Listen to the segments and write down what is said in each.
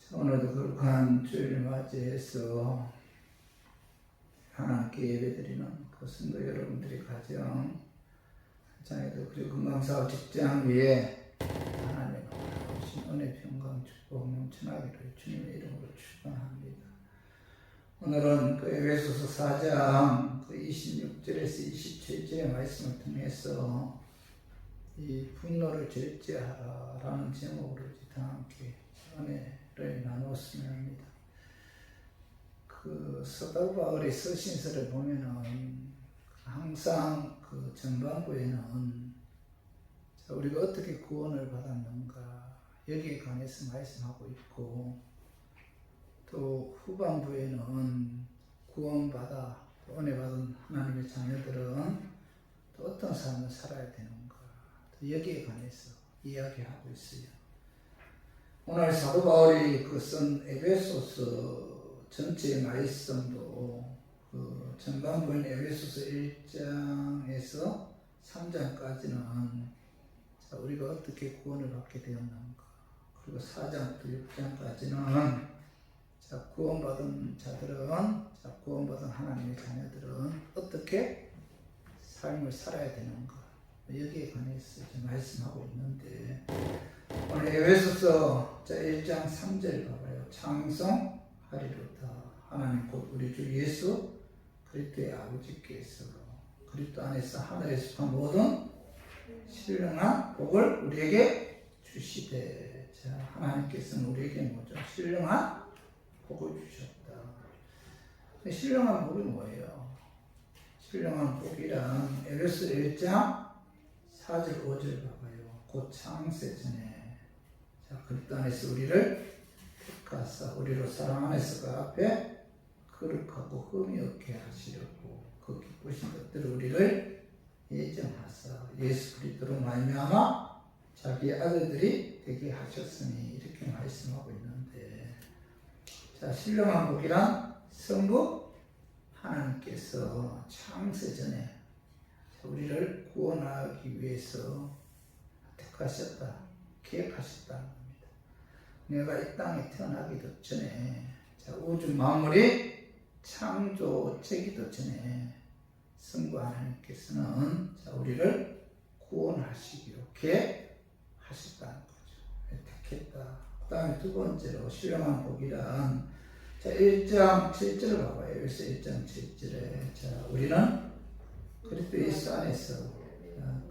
오늘도 거룩한 주일을 맞이해서 하나님께 예배드리는 그 성도 여러분들이 가정, 장애도 그리고 건강사업 직장 위에 하나님의 오신 은혜, 평강, 축복 넘쳐나기를 주님의 이름으로 축원합니다. 오늘은 그 에베소서 4장 그 26절에서 27절의 말씀을 통해서 이 분노를 절제하라라는 제목으로 다 함께 은혜를 나누었으면 합니다. 그 사도 바울의 서신서를 보면은 항상 그 전반부에는 우리가 어떻게 구원을 받았는가 여기에 관해서 말씀하고 있고, 또 후반부에는 구원받아 은혜 받은 하나님의 자녀들은 또 어떤 삶을 살아야 되는가 또 여기에 관해서 이야기하고 있어요. 오늘 사도 바울이 그 쓴 에베소서 전체의 말씀도 그 전반부인 에베소서 1장에서 3장까지는 우리가 어떻게 구원을 받게 되었는가, 그리고 4장부터 6장까지는 구원받은 자들은, 구원받은 하나님의 자녀들은 어떻게 삶을 살아야 되는가 여기에 관해서 말씀하고 있는데, 오늘 에베소서 1장 3절 봐봐요. 창성하리로다. 하나님 곧 우리 주 예수 그리스도의 아버지께서 그리스도 안에서 하늘에 속한 모든 신령한 복을 우리에게 주시되. 하나님께서는 우리에게 뭐죠? 신령한 복을 주셨다. 신령한 복이 뭐예요? 신령한 복이란 에베소 1장 4절 5절 봐봐요. 곧 창세 전에 그리스도 안에서 우리를 택하사 우리로 사랑 안에서 그 앞에 거룩하고 흠이 없게 하시려고 그 기쁘신 것들을 우리를 예정하사 예수 그리스도로 말미암아 자기 아들들이 되게 하셨으니, 이렇게 말씀하고 있는데, 신령한 복이란 성부 하나님께서 창세 전에 우리를 구원하기 위해서 택하셨다, 계획하셨다는 겁니다. 내가 이 땅에 태어나기도 전에, 우주 만물이 창조되기도 전에 성부 하나님께서는 우리를 구원하시기로 계획하셨다는 거죠. 택했다. 그 다음에 두 번째로 신령한 복이란 1장 7절을 봐봐요. 여기서 1장 7절에 우리는 그리스도 예수 안에서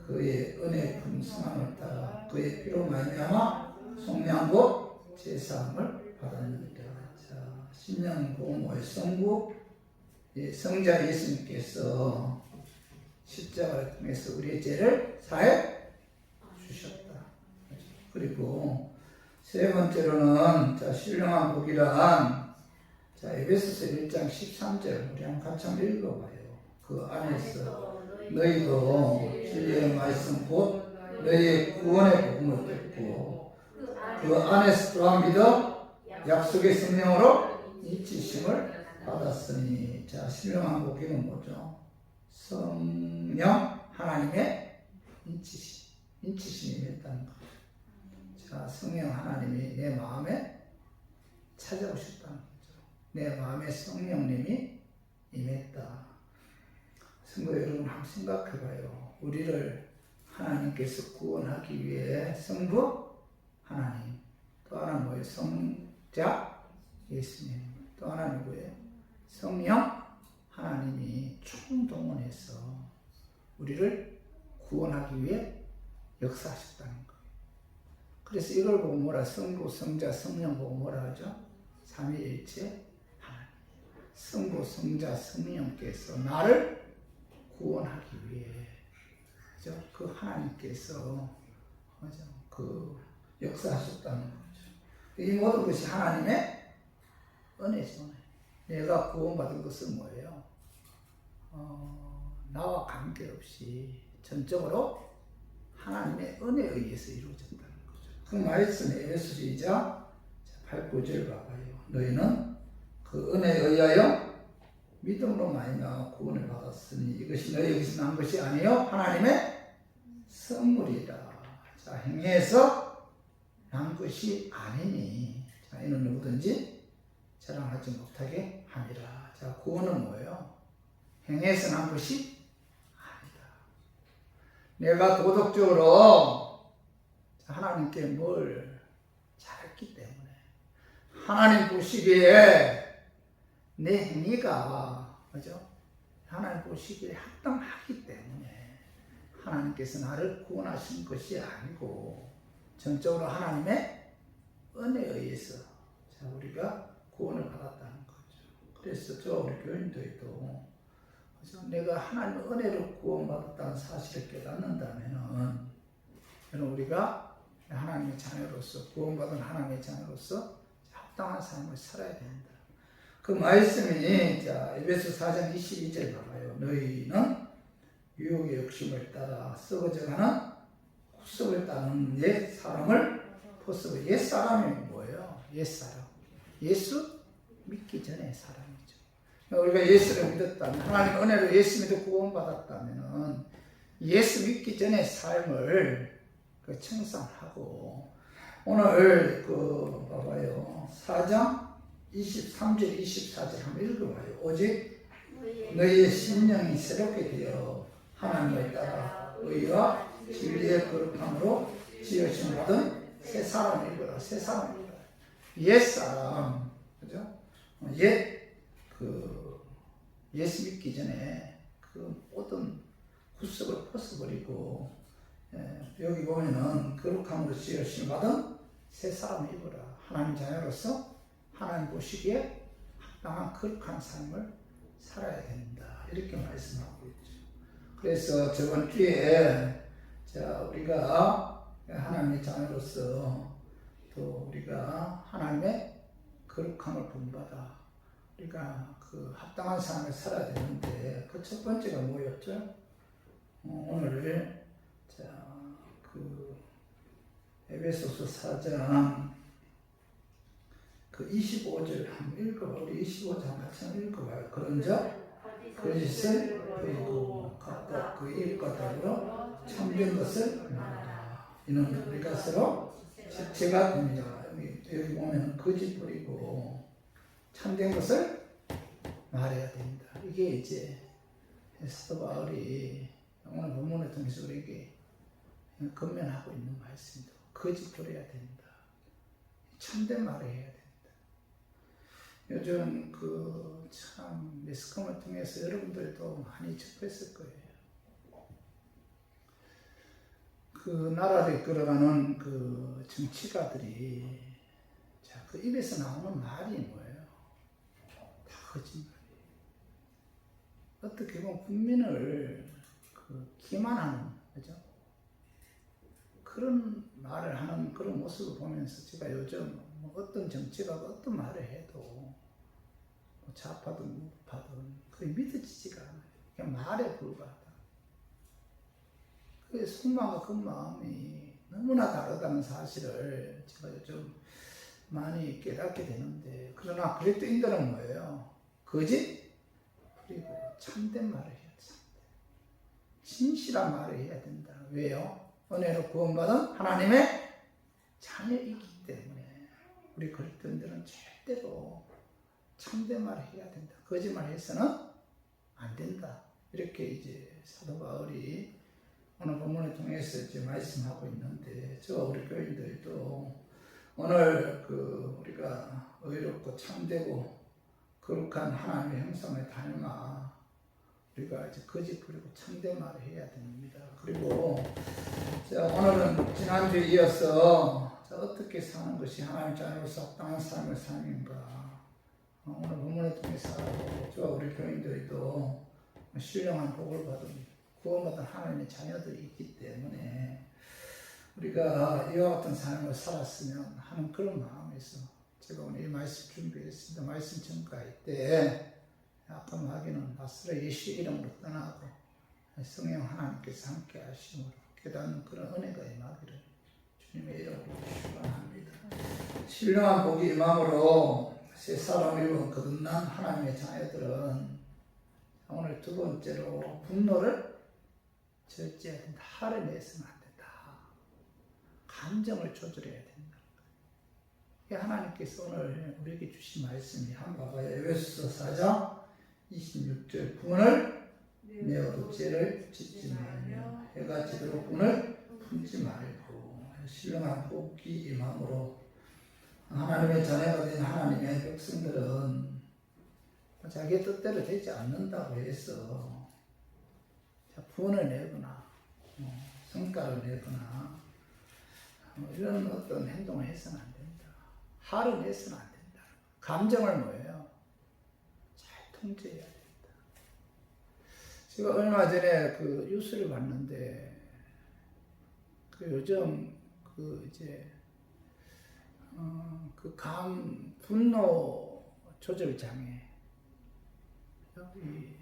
그의 은혜의 풍성함을 따라 그의 피로 말미암아 속량복 제사함을 받았느니라. 신령복음의 성부 성자 예수님께서 십자가를 통해서 우리의 죄를 사해 주셨다. 그리고 세 번째로는 신령한 복이란 에베소서 1장 13절 우리 한번 같이 한번 읽어봐요. 그 안에서 너희도 진리의 말씀 곧 너희의 구원의 복음을 듣고 그 안에서 또한 믿어 약속의 성령으로 인치심을 받았으니. 신령한 복음은 뭐죠? 성령 하나님의 인치심이 있다는 거죠. 성령 하나님이 내 마음에 찾아오셨다는 거죠. 내 마음에 성령님이 임했다. 성도 여러분 한번 생각해봐요. 우리를 하나님께서 구원하기 위해 성부 하나님, 또 하나 뭐예요? 성자 예수님, 또 하나 누구예요? 성령 하나님이 총동원해서 우리를 구원하기 위해 역사하셨다는 거예요. 그래서 이걸 보고 뭐라, 성부, 성자, 성령 보고 뭐라 하죠? 삼위일체 하나님. 성부, 성자, 성령께서 나를 구원하기 위해, 그죠? 그 하나님께서, 그죠? 그 역사하셨다는 거죠. 이 모든 것이 하나님의 은혜죠. 내가 구원받은 것은 뭐예요? 나와 관계없이 전적으로 하나님의 은혜에 의해서 이루어졌다는 거죠. 그 말씀에 에베소서 2장 8, 9절 봐봐요. 너희는 그 은혜에 의하여 믿음으로 말미암아 구원을 받았으니 이것이 너희에게서 난 것이 아니요 하나님의 선물이라. 행위에서 난 것이 아니니. 이는 누구든 무엇이든지 자랑하지 못하게 함이라. 자, 구원은 뭐예요? 행해서 난 것이 아니다. 내가 도덕적으로 하나님께 뭘 잘했기 때문에 하나님 보시기에 내 행위가 그죠? 하나님 보시기에 합당하기 때문에 하나님께서 나를 구원하신 것이 아니고 전적으로 하나님의 은혜에 의해서 자, 우리가 구원을 받았다는 거죠. 그래서 저 우리 교인들도 내가 하나님의 은혜로 구원받았다는 사실을 깨닫는다면 우리가 하나님의 자녀로서 구원받은 하나님의 자녀로서 합당한 삶을 살아야 된다. 그 말씀이 자 에베소 4장 22절 봐봐요. 너희는 유혹의 욕심을 따라 썩어져가는 구속을 따르는 옛 사람을 벗어. 옛 사람이 뭐예요? 옛 사람. 예수 믿기 전에 사람이죠. 우리가 예수를 믿었다면 하나님 은혜로 예수 믿어 구원받았다면 예수 믿기 전에 삶을 청산하고 오늘 봐봐요. 4장 23절 24절 한번 읽어봐요. 오직 너희의 심령이 새롭게 되어 하나님을 따라 의와 진리의 거룩함으로 지으심 받은 새 사람이거라. 새 사람이거라. 옛 사람, 그죠? 예수 믿기 전에 그 모든 구석을 벗어버리고 여기 보면은 거룩함으로 지으심 받은 새 사람이거라. 하나님 자녀로서 하나님 보시기에 합당한 거룩한 삶을 살아야 된다. 이렇게 말씀하고 있죠. 그래서 저번 주에 자 우리가 하나님의 자녀로서 또 우리가 하나님의 거룩함을 본받아 우리가 그 합당한 삶을 살아야 되는데 그 첫 번째가 뭐였죠? 오늘 자 에베소서 4장 25절 한번 읽어봐. 우리 25절 같이 한번 읽어봐요. 그런즉 거짓을 버리고 각각 그 일과 더불어 참된 것을 말하라. 이는 우리가 서로 실체가 됩니다. 여기 보면 거짓 버리고 참된 것을 말해야 됩니다. 이게 이제 사도 바울이 오늘 본문을 통해서 우리에게 건면하고 있는 말씀입니다. 거짓 버려야 된다. 참된 말을 해야 된다. 요즘 참 매스컴을 통해서 여러분들도 많이 접했을 거예요. 그 나라를 이끌어가는 그 정치가들이 자, 그 입에서 나오는 말이 뭐예요? 다 거짓말이에요. 어떻게 보면 국민을 기만하는, 그죠? 그런 말을 하는 그런 모습을 보면서 제가 요즘 어떤 정치가가 어떤 말을 해도 좌파든 우파든 거의 믿어지지가 않아요. 그냥 말에 불과하다. 그 속마음과 그 마음이 너무나 다르다는 사실을 제가 요즘 많이 깨닫게 되는데, 그러나 그리스도인들은 뭐예요? 거짓 그리고 참된 말을 해야 돼. 진실한 말을 해야 된다. 왜요? 은혜로 구원받은 하나님의 자녀이기 때문에 우리 그리스도인들은 절대로 참된 말을 해야 된다. 거짓말 해서는 안 된다. 이렇게 이제 사도 바울이 오늘 본문을 통해서 이제 말씀하고 있는데, 우리 교인들도 오늘 우리가 의롭고 참되고 거룩한 하나님의 형상을 닮아 우리가 이제 거짓 부리고 참된 말을 해야 됩니다. 그리고 오늘은 지난주에 이어서 어떻게 사는 것이 하나님 자녀로서 합당한 삶을 사는가, 오늘 본문을 통해서 우리 교인들도 신령한 복을 받은 구원받은 하나님의 자녀들이 있기 때문에 우리가 이와 같은 삶을 살았으면 하는 그런 마음에서 제가 오늘 이 말씀 준비했습니다. 말씀 전가할 때 아까 마귀는 나스라 예수 이름으로 떠나고 성령 하나님께서 함께 하심으로 깨닫는 그런 은혜가 임하기를 주님의 이름으로 축원합니다. 신령한 복이 임함으로 새 사람이고 거듭난 하나님의 자녀들은 오늘 두 번째로 분노를 절제해야 된다. 화를 내서는 안 된다. 감정을 조절해야 된다. 하나님께서 오늘 우리에게 주신 말씀이 한번 봐봐요. 에베소서 4장 26절 분을 내어도 죄를 짓지 말며 해가 지도록 분을 품지 말고 신령한 복이 임함으로 하나님의 자녀가 된 하나님의 백성들은 자기의 뜻대로 되지 않는다고 해서 분을 내거나 성과를 내거나 이런 어떤 행동을 해서는 안 된다. 화를 내서는 안 된다. 감정을 뭐예요? 잘 통제해야 된다. 제가 얼마 전에 그 뉴스를 봤는데 그 요즘 그 이제 분노 조절 장애 여기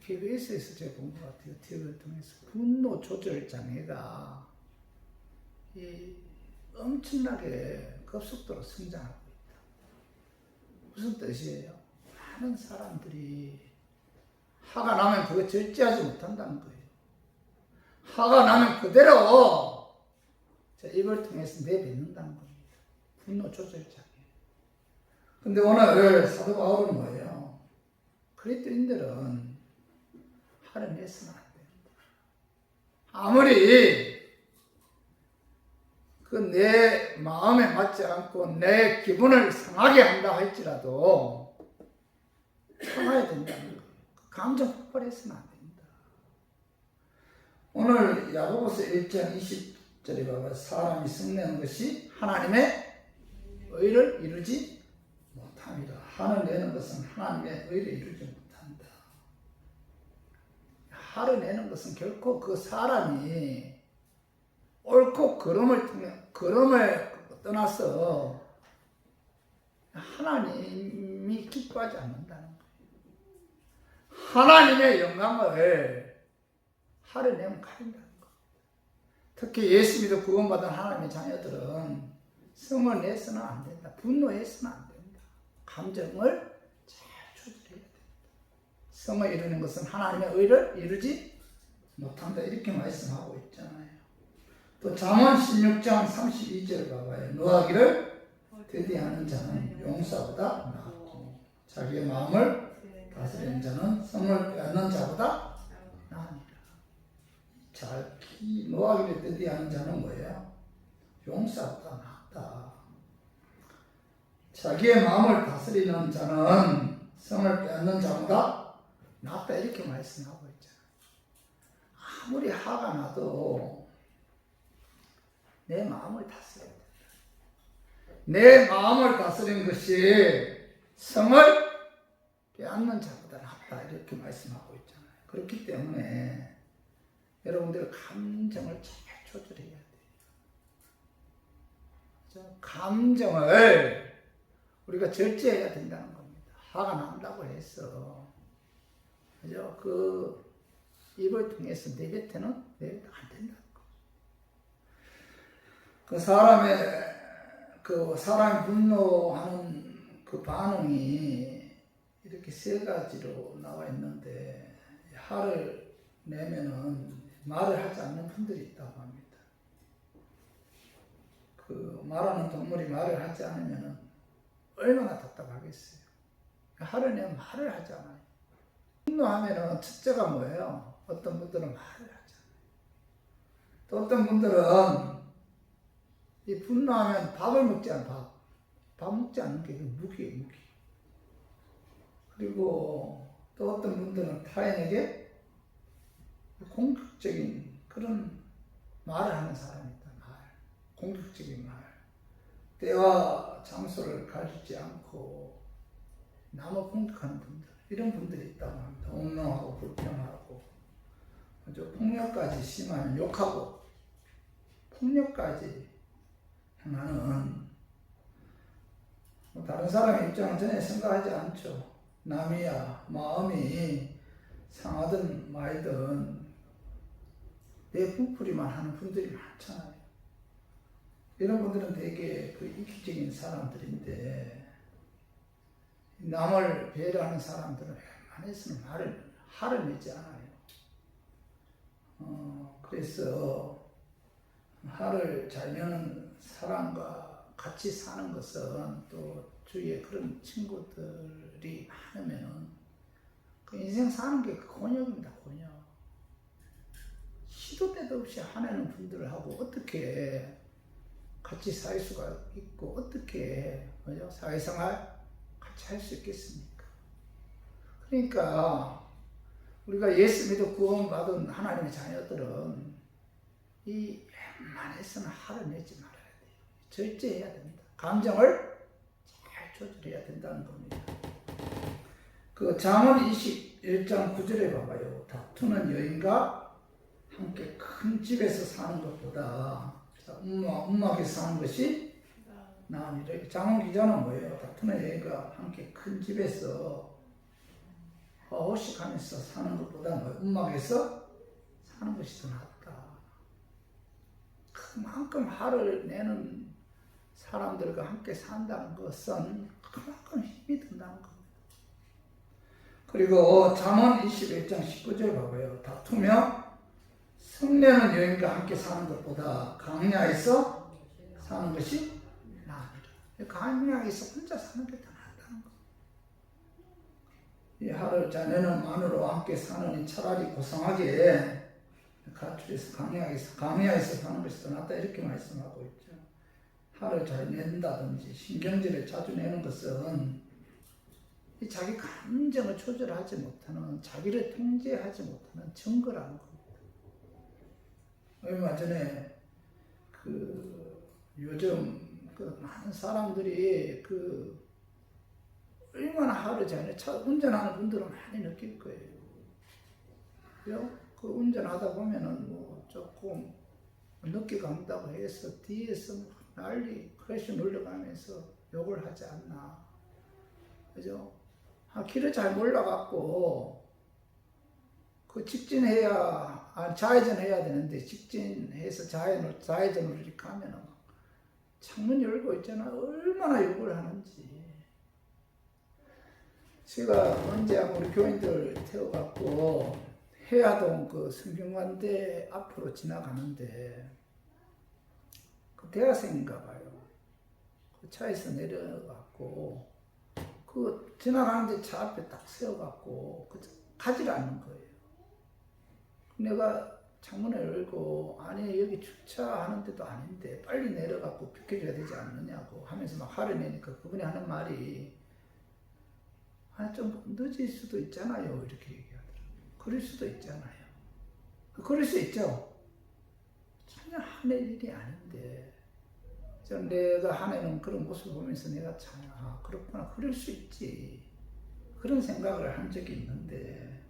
KBS에서 제가 본 것 같아요. TV를 통해서 분노 조절 장애가 엄청나게 급속도로 성장하고 있다. 무슨 뜻이에요? 많은 사람들이 화가 나면 그거 절제하지 못한다는 거예요. 화가 나면 그대로 입을 통해서 내뱉는다는 겁니다. 분노 조절 장애. 근데 오늘 사도 바울은 뭐예요? 그리스도인들은 화를 내서는 안 된다. 아무리 그 내 마음에 맞지 않고 내 기분을 상하게 한다 할지라도 참아야 된다는 거예요. 감정 폭발해서는 안 된다. 오늘 야고보서 1장 20절에 봐봐. 사람이 성내는 것이 하나님의 의를 이루지 못합니다. 화를 내는 것은 하나님의 의를 이루지 못한다. 화를 내는 것은 결코 그 사람이 옳고 그름을 떠나서 하나님이 기뻐하지 않는다는 거예요. 하나님의 영광을 화를 내면 가린다는 거예요. 특히 예수 믿어 구원받은 하나님의 자녀들은 성을 내서는 안 된다. 분노해서는 안 된다. 감정을 잘 조절해야 된다. 성을 이루는 것은 하나님의 의를 이루지 못한다. 이렇게 말씀하고 있잖아요. 또 잠언 16장 32절 봐봐요. 노하기를 대디하는 자는 용사보다 낫고 자기의 마음을 다스리는 자는 성을 빼앗는 자보다 나으니라. 자기 노하기를 대디하는 자는 뭐예요? 용사보다 낫다. 자기의 마음을 다스리는 자는 성을 빼앗는 자보다 낫다. 이렇게 말씀하고 있잖아요. 아무리 화가 나도 내 마음을 다스려야 된다. 내 마음을 다스리는 것이 성을 빼앗는 자보다 낫다. 이렇게 말씀하고 있잖아요. 그렇기 때문에 여러분들 감정을 잘 조절해야 돼요. 감정을 우리가 절제해야 된다는 겁니다. 화가 난다고 해서 그죠? 그 입을 통해서 내뱉어는 안 된다. 그 사람이 분노하는 그 반응이 이렇게 세 가지로 나와 있는데 화를 내면은 말을 하지 않는 분들이 있다고 합니다. 그 말하는 동물이 말을 하지 않으면은 얼마나 답답하겠어요. 화를 내면 말을 하지 않아요. 분노하면은 첫째가 뭐예요? 어떤 분들은 말을 하잖아요. 또 어떤 분들은 이 분노하면 밥을 먹지 않아. 밥 먹지 않는 게 무기예요, 무기. 그리고 또 어떤 분들은 타인에게 공격적인 그런 말을 하는 사람이 있다. 공격적인 말. 때와 장소를 가리지 않고 남을 공격하는 분들. 이런 분들이 있다고 합니다. 옹명하고 불평하고 폭력까지 심하면 욕하고 폭력까지 나는 다른 사람의 입장은 전혀 생각하지 않죠. 남이야 마음이 상하든 말든 내 부풀이만 하는 분들이 많잖아요. 이런 분들은 되게 그 이기적인 사람들인데 남을 배려하는 사람들은 웬만해서는 화를 내지 않아요. 그래서 화를 잘 내는 사람과 같이 사는 것은 또 주위에 그런 친구들이 많으면은 그 인생 사는 게 곤욕입니다, 곤욕. 시도 때도 없이 화내는 분들하고 어떻게 같이 살 수가 있고 어떻게 그죠? 사회생활 같이 할 수 있겠습니까? 그러니까 우리가 예수 믿어 구원받은 하나님의 자녀들은 이 웬만해서는 화를 내지 말아야 돼요. 절제해야 됩니다. 감정을 잘 조절해야 된다는 겁니다. 그 잠언 21장 9절에 봐봐요. 다투는 여인과 함께 큰 집에서 사는 것보다 음악에 사는 것이 나으니라. 잠언 기자는 뭐예요? 다투는 여인과 함께 큰 집에서 허식하면서 사는 것보다 음악에서 사는 것이 더 낫다. 그만큼 화를 내는 사람들과 함께 산다는 것은 그만큼 힘이 든다는 겁니다. 그리고 잠언 21장 19절 봐봐요. 다투며 성내는 여인과 함께 사는 것보다 강야에서 사는 것이 나으니라. 강야에서 혼자 사는 게 더 낫다는 거예요. 이 하루 자네는 마누라와 함께 사느니 차라리 고상하게 가출해서 강야에서 사는 것이 더 낫다 이렇게 말씀하고 있죠. 화를 잘 낸다든지 신경질을 자주 내는 것은 자기 감정을 조절하지 못하는, 자기를 통제하지 못하는 증거라는 겁니다. 얼마 전에 요즘 많은 사람들이 얼마나 하루 전에 차 운전하는 분들은 많이 느낄 거예요. 그 운전하다 보면은 뭐 조금 늦게 간다고 해서 뒤에서 난리 크래시 눌러가면서 욕을 하지 않나. 그죠? 길을 잘 몰라갖고 그 직진해야 좌회전해야 되는데 직진해서 좌회전으로 이렇게 가면은 창문 열고 있잖아. 얼마나 욕을 하는지. 제가 언제 우리 교인들 태워갖고 해화동 그 성균관대 앞으로 지나가는데 그 대학생인가 봐요. 그 차에서 내려갖고 그 지나가는데 차 앞에 딱 세워갖고 가지를 않는 거예요. 내가 창문을 열고 아니 여기 주차하는 데도 아닌데 빨리 내려갖고 비켜줘야 되지 않느냐고 하면서 막 화를 내니까 그분이 하는 말이 좀 늦을 수도 있잖아요 이렇게 얘기하더라고요. 그럴 수도 있잖아요. 그럴 수 있죠. 전혀 화낼 일이 아닌데 내가 화내는 그런 모습을 보면서 내가 참 그렇구나 그럴 수 있지 그런 생각을 한 적이 있는데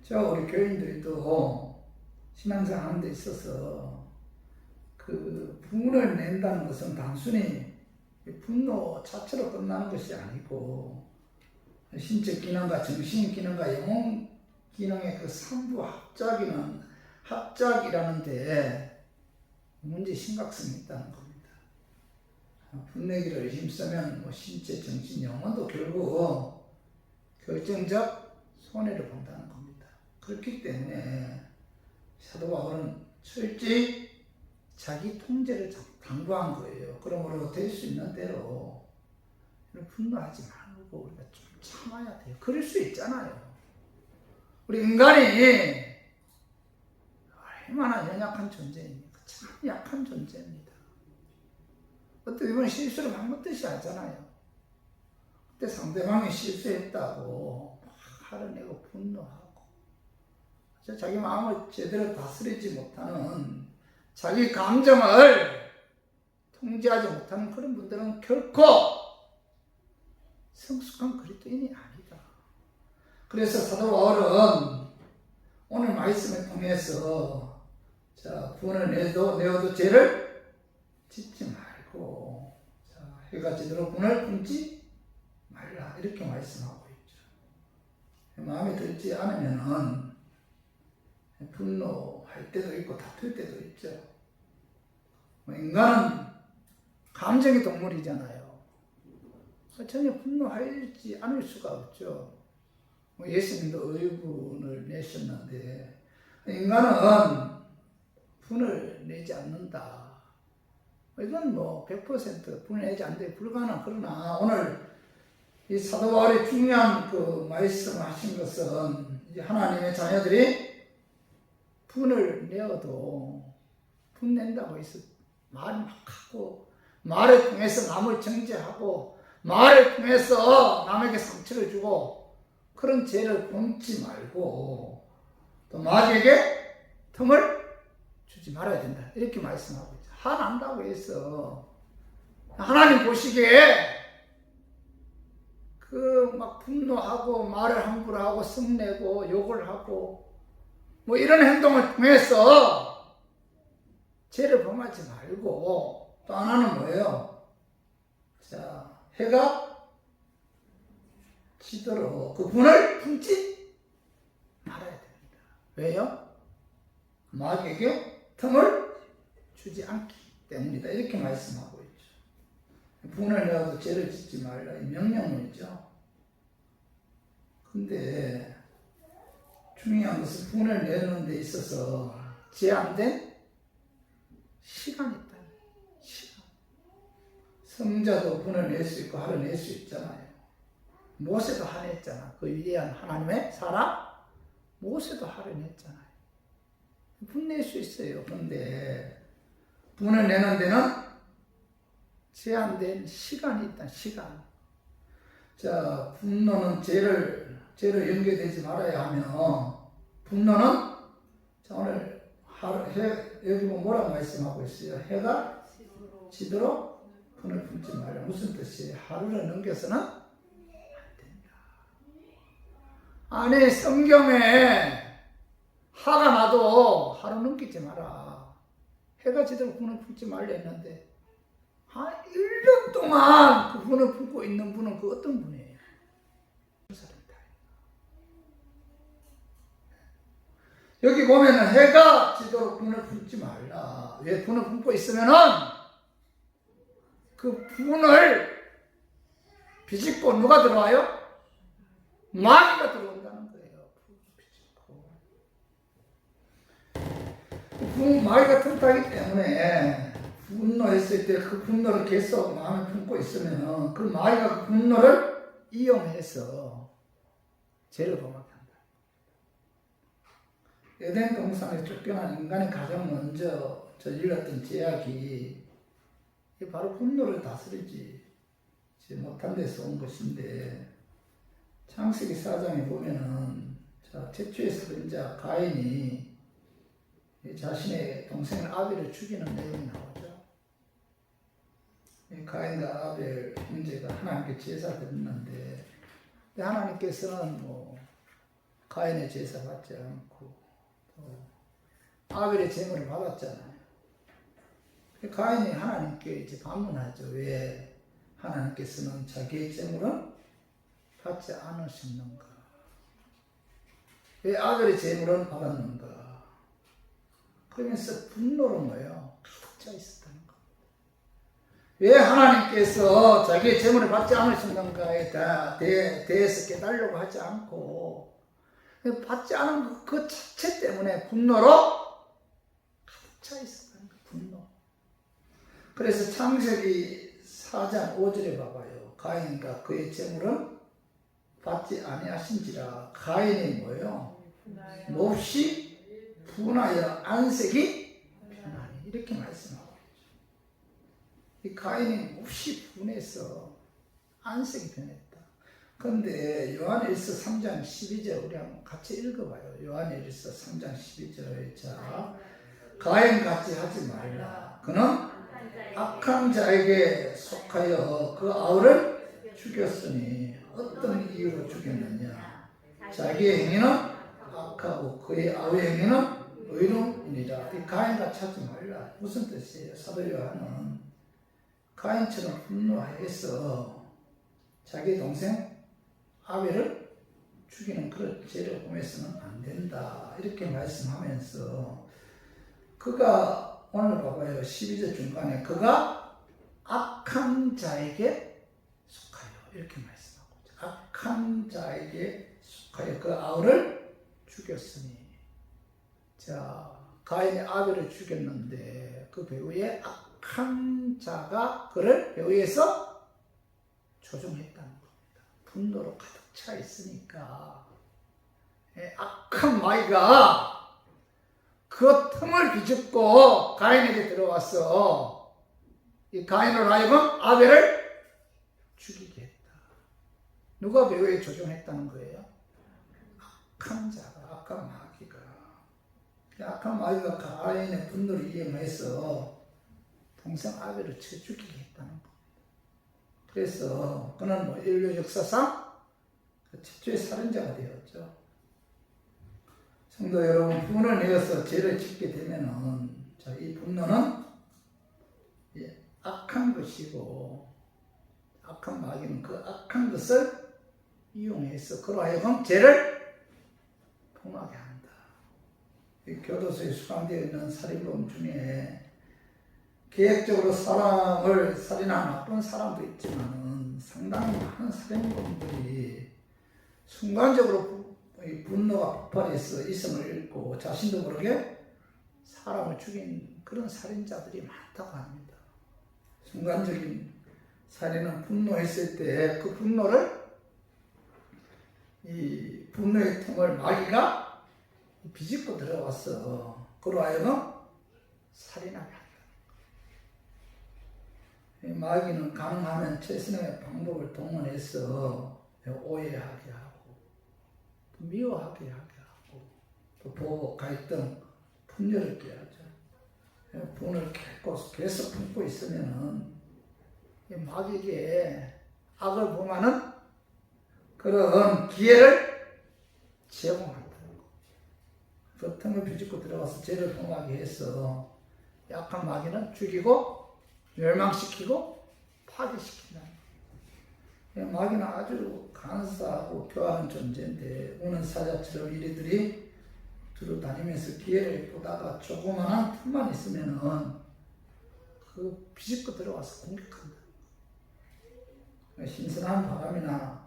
우리 교인들도 신앙생활 하는 데 있어서 그 분을 낸다는 것은 단순히 분노 자체로 끝나는 것이 아니고 신적 기능과 정신 기능과 영혼 기능의 그 3부 합작이라는 데 문제 심각성이 있다는 겁니다. 분내기를 힘쓰면 뭐 신체, 정신, 영혼도 결국 결정적 손해를 본다는 겁니다. 그렇기 때문에 사도 바울은 철저히 자기 통제를 당부한 거예요. 그러므로 될 수 있는 대로 분노하지 말고 우리가 좀 참아야 돼요. 그럴 수 있잖아요. 우리 인간이 얼마나 연약한 존재입니까? 참 약한 존재입니다. 어떻게 보면 실수를 잘못듯이 하잖아요. 그때 상대방이 실수했다고 화를 내고 분노하고 자기 마음을 제대로 다스리지 못하는 자기 감정을 통제하지 못하는 그런 분들은 결코 성숙한 그리스도인이 아니다. 그래서 사도 바울은 오늘 말씀을 통해서 분을 내어도 죄를 짓지 말고 해가 지도록 분을 품지 말라 이렇게 말씀하고 있죠. 마음에 들지 않으면은 분노할 때도 있고 다툴 때도 있죠. 인간은 감정의 동물이잖아요. 전혀 분노하지 않을 수가 없죠. 예수님도 의분을 내셨는데 인간은 분을 내지 않는다. 이건 뭐 100% 분해하지 않되 불가능. 그러나 오늘 이 사도 바울이 중요한 그 말씀을 하신 것은 이제 하나님의 자녀들이 분을 내어도 분낸다고 해서 말 막 하고 말을 통해서 남을 정죄하고 말을 통해서 남에게 상처를 주고 그런 죄를 범지 말고 또 마귀에게 틈을 주지 말아야 된다. 이렇게 말씀하고 있죠. 화난다고 해서 하나님 보시기에 그 막 분노하고 말을 함부로 하고 성내고 욕을 하고 뭐 이런 행동을 통해서 죄를 범하지 말고 또 하나는 뭐예요? 자, 해가 지도록 그 분을 품지 말아야 됩니다. 왜요? 마귀에게 틈을 주지 않기 때문이다. 이렇게 말씀하고 있죠. 분을 내어도 죄를 짓지 말라. 이 명령문이죠. 근데 중요한 것은 분을 내는 데 있어서 제한된 시간이 있다. 시간. 성자도 분을 낼 수 있고 화를 낼 수 있잖아요. 모세도 화냈잖아. 그 위대한 하나님의 사람 모세도 화를 냈잖아요. 분낼 수 있어요. 그런데 분을 내는 데는 제한된 시간이 있다. 시간. 자, 분노는 죄를 연계되지 말아야 하면 분노는 자 오늘 여기 뭐라고 말씀하고 있어요? 해가 지도록 분을 품지 말라. 무슨 뜻이에요? 하루를 넘겨서는 안 된다. 아니 성경에 화가 나도 하루 넘기지 마라. 해가 지도록 분을 품지 말라 했는데 한 1년 동안 그 분을 품고 있는 분은 그 어떤 분이에요? 여기 보면은 해가 지도록 분을 품지 말라. 왜 분을 품고 있으면은 그 분을 비집고 누가 들어와요? 마귀가 들어온다는 거예요. 마귀가 틈타기 때문에 분노했을 때 그 분노를 계속 마음에 품고 있으면은 그 마귀가 그 분노를 이용해서 죄를 범하게 한다. 에덴 동산에 쫓겨난 인간의 가장 먼저 저질렀던 죄악이 바로 분노를 다스리지 못한 데서 온 것인데 창세기 4장에 보면은 자, 최초의 살인자 가인이 자신의 동생을 아벨을 죽이는 내용이 나오죠. 가인과 아벨 형제가 하나님께 제사 드렸는데 하나님께서는 뭐 가인의 제사 받지 않고 아벨의 제물을 받았잖아요. 가인이 하나님께 이제 반문하죠. 왜 하나님께서는 자기의 제물은 받지 않으셨는가? 왜 아벨의 제물은 받았는가? 그러면서 분노로 뭐예요? 가득 차 있었다는 겁니다. 왜 하나님께서 자기의 제물을 받지 않으셨는가에 대해서 깨달으려고 하지 않고 받지 않은 그 자체 때문에 분노로 가득 차 있었다는 거예요. 분노. 그래서 창세기 4장 5절에 봐봐요. 가인과 그의 제물은 받지 아니하신지라. 가인이 뭐예요? 몹시 분하여 안색이 변하니. 이렇게 말씀하고 있죠. 이 가인이 몹시 분해서 안색이 변했다. 그런데 요한일서 3장 12절 우리 한번 같이 읽어봐요. 요한일서 3장 12절. 자, 가인같이 하지 말라. 그는 악한 자에게 속하여 그 아우를 죽였으니 어떤 이유로 죽였느냐? 자기의 행위는 악하고 그의 아우의 행위는 의로우니라. 가인같이 하지 말라. 무슨 뜻이에요? 사도 요한은 가인처럼 분노해서 자기 동생 아벨을 죽이는 그런 죄를 범해서는 안 된다. 이렇게 말씀하면서 그가 오늘 봐봐요. 12절 중간에 그가 악한 자에게 속하여 이렇게 말씀하고 있죠. 악한 자에게 속하여 그 아우를 죽였으니 자 가인이 아벨을 죽였는데 그 배후에 악한 자가 그를 배후에서 조종했다는 겁니다. 분노로 가득 차 있으니까 악한 마귀가 그 틈을 비집고 가인에게 들어왔어. 이 가인으로 하여금 아벨을 죽이게 했다. 누가 배후에 조종했다는 거예요? 악한 자가, 악한 마귀가. 악한 마귀가 가인의 분노를 이용해서 동생 아벨을 쳐 죽이게 했다는 겁니다. 그래서 그는 인류 역사상 최초의 살인자가 되었죠. 성도 여러분, 분을 내어서 죄를 짓게 되면은, 이 분노는 악한 것이고, 악한 마귀는 그 악한 것을 이용해서 그로 하여금 죄를 범하게 한다. 이 교도소에 수감되어 있는 살인범 중에 계획적으로 사람을 살인한 나쁜 사람도 있지만 상당히 많은 살인범들이 순간적으로 분노가 폭발해서 이성을 잃고 자신도 모르게 사람을 죽인 그런 살인자들이 많다고 합니다. 순간적인 살인은 분노했을 때 그 분노를 이 분노의 틈을 마귀가 비집고 들어왔어. 그로 하여금 살인하게 한다. 마귀는 가능하면 최선의 방법을 동원해서 오해하게 하고 또 미워하게 하고 또 보복, 갈등, 분열을 깨하죠. 분을 계속 품고 있으면은 마귀에게 악을 범하는 그런 기회를 제공한다는 거. 그 틈을 비집고 들어가서 죄를 범하게 해서 약한 마귀는 죽이고 멸망시키고 파괴시킨다는 거예요. 마귀는 아주 간사하고 교활한 존재인데 우는 사자처럼 이리들이 두루 다니면서 기회를 보다가 조그마한 틈만 있으면은 그 비집고 들어와서 공격한다. 신선한 바람이나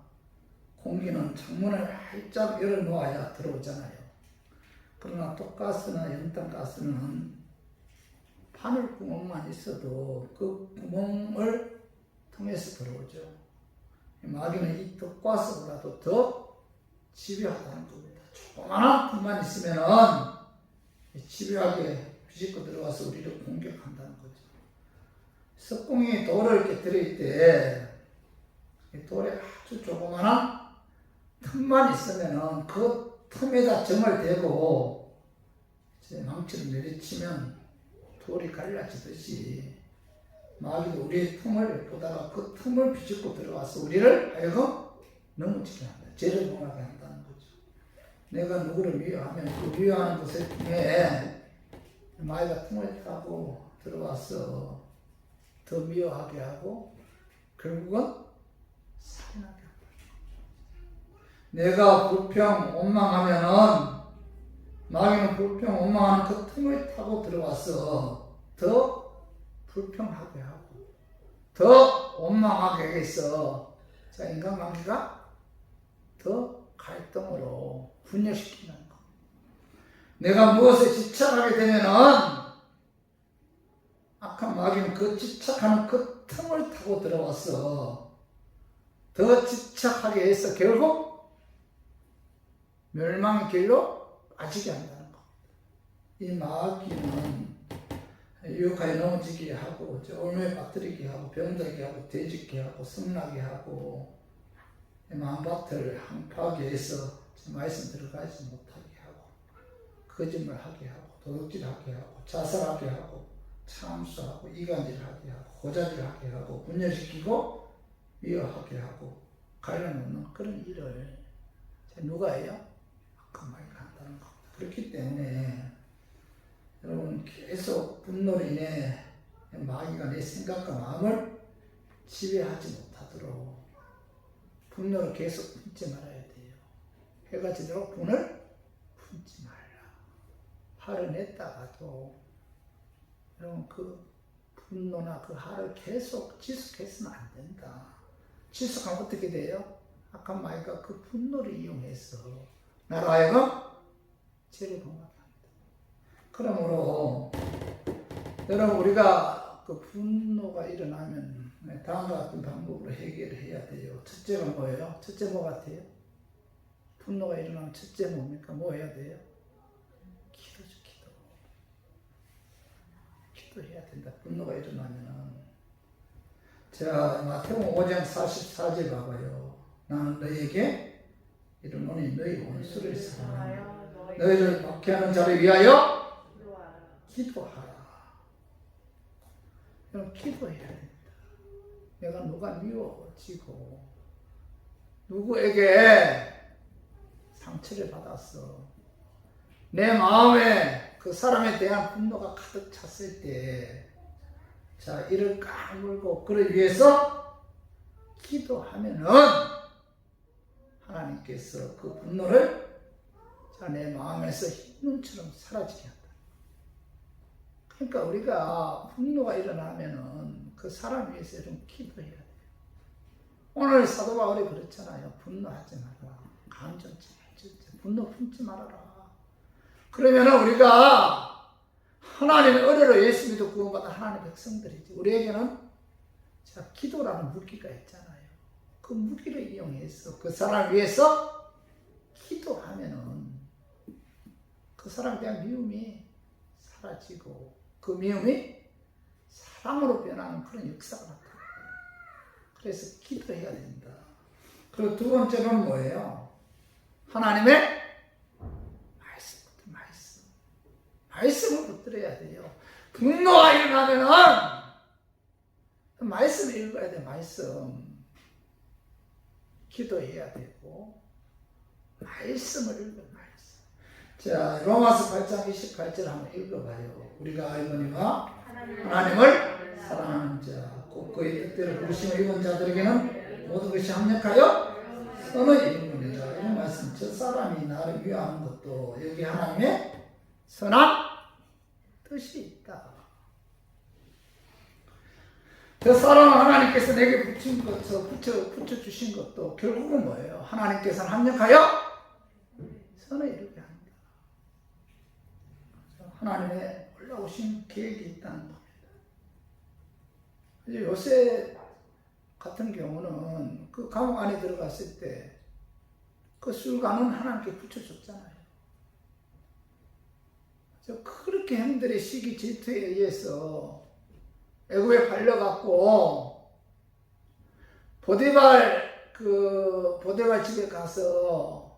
공기는 창문을 활짝 열어놓아야 들어오잖아요. 그러나 독가스나 연탄가스는 바늘 구멍만 있어도 그 구멍을 통해서 들어오죠. 마귀는 이 독가스보다도 더 집요하다는 겁니다. 조그마한 틈만 있으면은 집요하게 비집고 들어와서 우리를 공격한다는 거죠. 석궁이 돌을 깨뜨릴 때 돌에 아주 조그마한 틈만 있으면은 그 틈에다 점을 대고 망치를 내리치면 돌이 갈라지듯이 마귀도 우리의 틈을 보다가 그 틈을 비집고 들어와서 우리를 하여금 넘어지게 한다. 죄를 범하게 한다는 거죠. 내가 누구를 미워하면 그 미워하는 것을 통해 마귀가 틈을 타고 들어와서 더 미워하게 하고 결국은 살인하게 한다. 내가 불평, 원망하면은 마귀는 불평, 원망하는 그 틈을 타고 들어와서 더 불평하게 하고 더 원망하게 해서 인간 관계가 더 갈등으로 분열시킨다는 거. 내가 무엇에 집착하게 되면은 악한 마귀는 그 집착하는 그 틈을 타고 들어와서 더 집착하게 해서 결국 멸망의 길로 빠지게 한다는 거. 이 마귀는 유혹하여 넘어지게 하고 올무에 빠뜨리게 하고 병들게 하고 돼지게 하고 성나게 하고 마음밭을 항파하게 해서 말씀 들어가지 못하게 하고 거짓말하게 하고 도둑질하게 하고 자살하게 하고 참수하고 이간질하게 하고 고자질하게 하고 분열시키고 미워하게 하고 갈라놓는 그런 일을 누가 해요? 악한 마귀가 한다는 겁니다. 그렇기 때문에 여러분 계속 분노로 인해 마귀가 내 생각과 마음을 지배하지 못하도록 분노를 계속 품지 말아야 돼요. 해가 지도록 분을 품지 말라. 화를 냈다가도 여러분 그 분노나 그 화를 계속 지속해서는 안 된다. 지속하면 어떻게 돼요? 악한 마귀가 그 분노를 이용해서 나로 하여금 죄를 범하게 합니다. 그러므로 여러분 우리가 그 분노가 일어나면 다음과 같은 방법으로 해결해야 돼요. 첫째가 뭐예요? 첫째 뭐 같아요? 분노가 일어나면 첫째 뭡니까? 뭐 해야 돼요? 기도죠, 기도. 기도해야 된다. 분노가 일어나면은. 자, 마태복음 5장 44절 봐봐요. 나는 너희에게 이르노니 너희 원수를 사랑하며 너희를 박해하는 자를 위하여 기도하라. 그럼 기도해야 된다. 내가 누가 미워지고 누구에게 상처를 받았어. 내 마음에 그 사람에 대한 분노가 가득 찼을 때, 자, 이를 까물고 그를 위해서 기도하면은 하나님께서 그 분노를 자, 내 마음에서 흰눈처럼 사라지게 한다. 그러니까 우리가 분노가 일어나면은 그 사람 위해서 좀 기도해야 돼요. 오늘 사도 바울이 그렇잖아요. 분노하지 마라. 감정치 말지. 분노 품지 말아라. 그러면은 우리가 하나님의 은혜로 예수 믿어 구원받은 하나님의 백성들이지. 우리에게는 자, 기도라는 무기가 있잖아요. 그 무기를 이용해서 그 사람을 위해서 기도하면은 그 사람에 대한 미움이 사라지고 그 미움이 사랑으로 변하는 그런 역사가 나타나요. 그래서 기도해야 된다. 그리고 두 번째는 뭐예요? 하나님의 말씀을 붙들어야 돼요. 분노가 일어나면은 말씀을 읽어야 돼. 말씀 기도해야 되고 말씀을 읽어야 돼. 말씀. 자, 로마서 8장 28절 한번 읽어봐요. 우리가 알거니와 하나님을 사랑하는 자 곧 그의 뜻대로 부르심을 입은 자들에게는 모든 것이 합력하여 선을 이루느니라. 이런 말씀. 저 사람이 나를 위하는 것도 여기 하나님의 선한 뜻이 있다. 저 사람을 하나님께서 내게 붙여주신 것도 결국은 뭐예요? 하나님께서는 합력하여 선을 이루게 합니다. 하나님의 올라오신 계획이 있다는 겁니다. 요새 같은 경우는 그 감옥 안에 들어갔을 때 그 술관은 하나님께 붙여줬잖아요. 그렇게 형들의 시기 질투에 의해서 애굽에 팔려갖고 보디발 집에 가서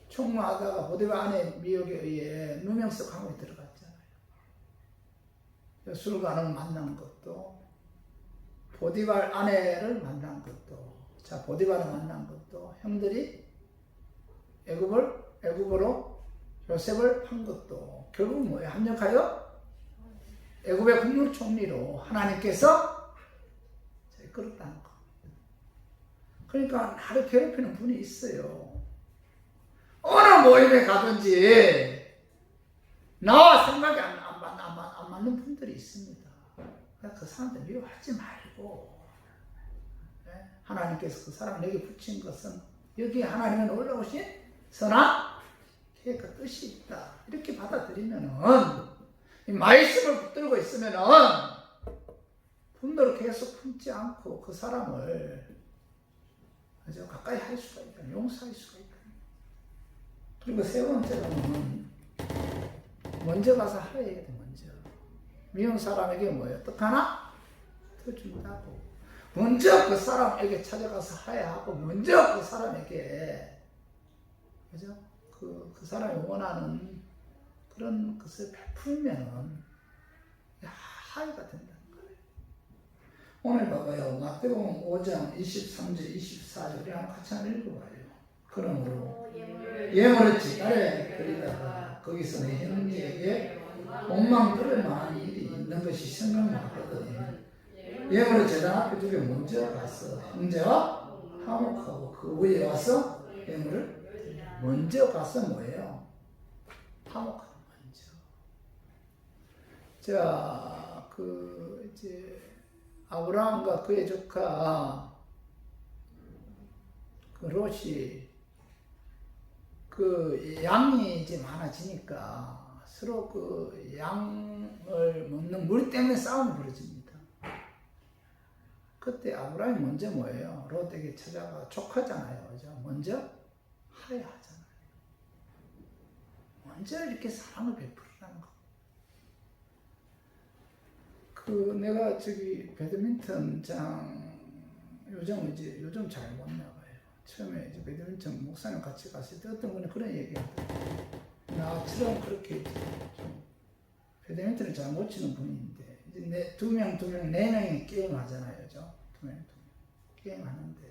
총무하다가 보디발 아내 미혹에 의해 누명석 감옥에 들어갔잖아요. 술관을 만난 것도 보디발 아내를 만난 것도, 자, 보디발을 만난 것도 형들이 애굽으로 요셉을 판 것도 결국 뭐예요? 합력하여 애굽의 국무총리로 하나님께서 이끌었다는 거. 그러니까 나를 괴롭히는 분이 있어요. 어느 모임에 가든지 나와 생각이 안 맞는 분들이 있습니다. 그 사람들 미워하지 말고, 하나님께서 그 사람 내게 붙인 것은 여기에 하나님은 올라오신 선한 계획과 뜻이 있다. 이렇게 받아들이면은 이 말씀을 붙들고 있으면은 분노를 계속 품지 않고 그 사람을 아주 가까이 할 수가 있다. 용서할 수가 있다. 그리고 세 번째로는 먼저 가서 하해야 돼. 먼저 미운 사람에게 뭐예요? 떡 하나 더 준다고. 먼저 그 사람에게 찾아가서 하해하고 먼저 그 사람에게, 그죠? 그 사람이 원하는 그런 것을 베풀면은 하해가 된다는 거예요. 오늘 봐봐요. 마태복음 5장 23절 24절 우리 한번 같이 한번 읽어봐요. 그러므로 예물을 지가래 드리다가 거기서 내 형제에게 옥망 들을 만한 일이 있는 것이 생각나거든. 예물을 제단 앞에 두게 먼저 가서 형제와 화목하고 그 위에 와서 예물을 먼저 가서 뭐예요? 화목하는 먼저. 자, 이제 아브라함과 그의 조카 그 롯이 그 양이 이제 많아지니까 서로 그 양을 먹는 물 때문에 싸움이 벌어집니다. 그때 아브라함이 먼저 뭐예요? 롯에게 찾아가 족하잖아요. 그죠? 먼저 하야하잖아요. 먼저 이렇게 사랑을 베풀으라는 거. 그 내가 저기 배드민턴장 요즘 잘 못 나가요. 처음에 이제 배드민턴 목사님 같이 갔을 때 어떤 분이 그런 얘기하더라고요. 나처럼 그렇게 좀 배드민턴을 잘 못 치는 분인데 이제 두 명, 네 명이 게임 하잖아요, 그죠? 두 명 게임 하는데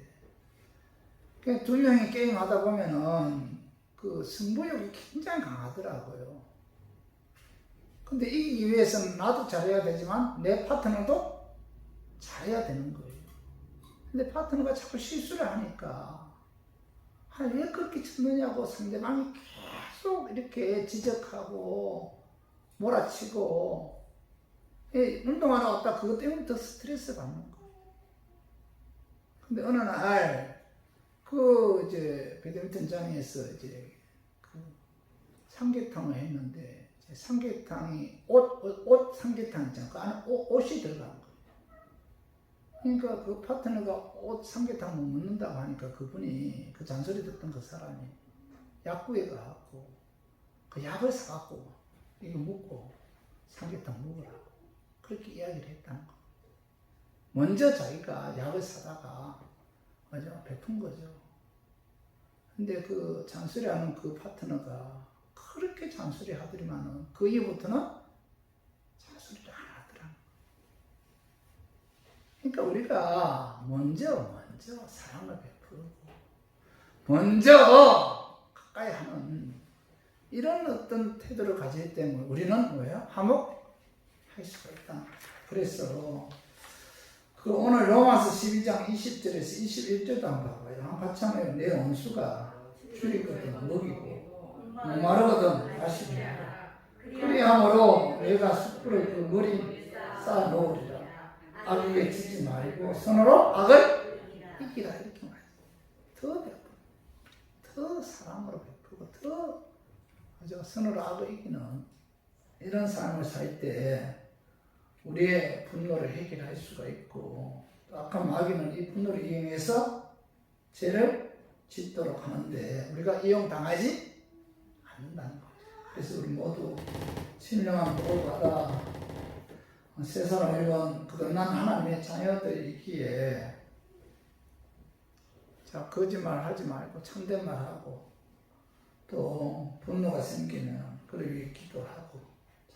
그 두 명이 게임 하다 보면은 그 승부욕이 굉장히 강하더라고요. 근데 이기기 위해서는 나도 잘해야 되지만 내 파트너도 잘해야 되는 거예요. 근데 파트너가 자꾸 실수를 하니까 왜 그렇게 쳤느냐고 상대방이 계속 이렇게 지적하고 몰아치고 운동하러 왔다 그것 때문에 더 스트레스 받는 거예요. 근데 어느 날 그 이제 배드민턴장에서 이제 그 삼계탕을 했는데 삼계탕이 옷 삼계탕 있잖아요. 그 안에 옷이 들어간 거예요. 그러니까 그 파트너가 옷 삼계탕 못 먹는다고 하니까 그분이 그 잔소리 듣던 그 사람이 약국에 가갖고 그 약을 사갖고 이거 먹고 삼계탕 먹으라고 그렇게 이야기를 했다는 거. 먼저 자기가 약을 사다가 맞아 베푼 거죠. 근데 그 잔소리하는 그 파트너가 그렇게 잔소리 하더니만은 그 이후부터는 잔소리를 안 하더라. 그러니까 우리가 먼저 사랑을 베풀고 먼저 가까이 하는 이런 어떤 태도를 가질 때문에 우리는 뭐예요? 화목할 수가 있다. 그래서 그 오늘 로마서 12장 20절에서 21절도 한번 봐봐요. 한번 같이 한번 내 원수가 줄이거든 먹이고 목마르거든 마시고 그리함으로 내가 숯불을 그 머리 쌓아 놓으리라. 악에게 지지 말고 손으로 악을 이기라. 이렇게 말해요. 더 베풀고 더 사랑으로 베풀고 더 손으로 악을 이기는 이런 삶을 살 때 우리의 분노를 해결할 수가 있고 또 악한 마귀는 이 분노를 이용해서 죄를 짓도록 하는데 우리가 이용당하지 않는다는 거죠. 그래서 우리 모두 신령한 복을 받아 세상을 읽은 거듭난 하나님의 자녀들이기에 자 거짓말 하지 말고 참된 말 하고 또 분노가 생기면 그를 위해 기도하고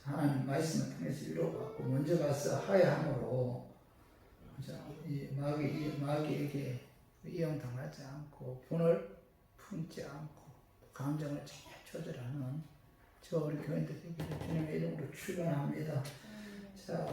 하나님 말씀을 통해서 위로받고 먼저 가서 하야함으로 이 마귀에게 이용당하지 않고 분을 품지 않고 감정을 잘 조절하는 저 우리 교인들 되기를 주님의 이름으로 축원합니다. 자.